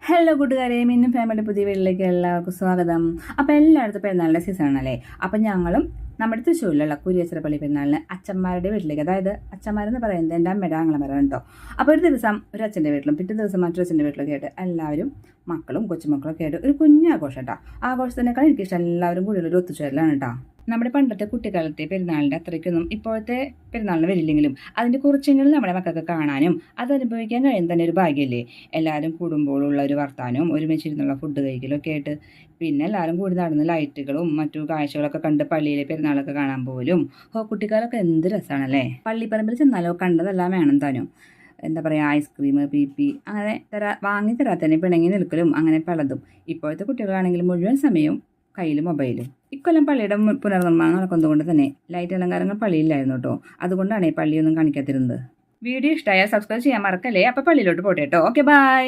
Hello കൂട്ടുകാരെ, മിന്നും family പുതിയ വീട്ടിലേക്ക് എല്ലാവർക്കും സ്വാഗതം. അപ്പോൾ എല്ലായിടത്തും പെരുന്നാളിൻ്റെ സീസണാണല്ലേ. അപ്പം ഞങ്ങളും നമ്മുടെ തൃശ്ശൂരിലുള്ള കുരിയച്ചിറപ്പള്ളി പെരുന്നാളിന് അച്ഛന്മാരുടെ വീട്ടിലേക്ക്, അതായത് അച്ഛന്മാരെന്ന് പറയുന്നത് എൻ്റെ അമ്മയുടെ ആങ്ങളമാരാണ് കേട്ടോ. അപ്പോൾ ഒരു ദിവസം ഒരു അച്ഛൻ്റെ വീട്ടിലും പിറ്റേ ദിവസം മറ്റൊരു അച്ഛൻ്റെ വീട്ടിലൊക്കെ ആയിട്ട് എല്ലാവരും മക്കളും കൊച്ചുമക്കളൊക്കെ ആയിട്ട് ഒരു കുഞ്ഞാഘോഷം കേട്ടോ. ആഘോഷത്തിനേക്കാൾ എനിക്കിഷ്ടം എല്ലാവരും കൂടിയുള്ള ഒരു ഒത്തുചേരലാണ് കേട്ടോ. നമ്മുടെ പണ്ടത്തെ കുട്ടിക്കാലത്തെ പെരുന്നാളിൻ്റെ അത്രയ്ക്കൊന്നും ഇപ്പോഴത്തെ പെരുന്നാളിന് വരില്ലെങ്കിലും അതിൻ്റെ കുറച്ചെങ്കിലും നമ്മുടെ മക്കൾക്ക് കാണാനും അത് അനുഭവിക്കാൻ കഴിയുന്ന തന്നെ ഒരു ഭാഗ്യമല്ലേ. എല്ലാവരും കൂടുമ്പോഴുള്ള ഒരു വർത്താനവും ഒരുമിച്ചിരുന്നുള്ള ഫുഡ് കഴിക്കലും ഒക്കെ ആയിട്ട്, പിന്നെ എല്ലാവരും കൂടി നടന്ന് ലൈറ്റുകളും മറ്റു കാഴ്ചകളൊക്കെ കണ്ട് പള്ളിയിലെ പെരുന്നാളൊക്കെ കാണാൻ പോലും കുട്ടിക്കാലൊക്കെ എന്ത് രസമാണല്ലേ. പള്ളിപ്പറമ്പിൽ ചെന്നാലോ കണ്ടതെല്ലാം വേണം താനും. എന്താ പറയുക, ഐസ്ക്രീം, പി അങ്ങനെ വാങ്ങി തരാത്തന്നെ പിണങ്ങി നിൽക്കലും അങ്ങനെ പലതും. ഇപ്പോഴത്തെ കുട്ടികളാണെങ്കിൽ മുഴുവൻ സമയവും കയ്യിൽ മൊബൈലും. ഇക്കൊല്ലം പള്ളിയുടെ പുനർനിർമ്മാണം നടക്കുന്നതുകൊണ്ട് തന്നെ ലൈറ്റ് അലങ്കാരങ്ങൾ പള്ളിയിലായിരുന്നു കേട്ടോ. അതുകൊണ്ടാണ് ഈ പള്ളിയൊന്നും കാണിക്കാതിരുന്നത്. വീഡിയോ ഇഷ്ടമായാൽ സബ്സ്ക്രൈബ് ചെയ്യാൻ മറക്കല്ലേ. അപ്പോൾ പള്ളിയിലോട്ട് പോട്ടെ കേട്ടോ. Okay, by.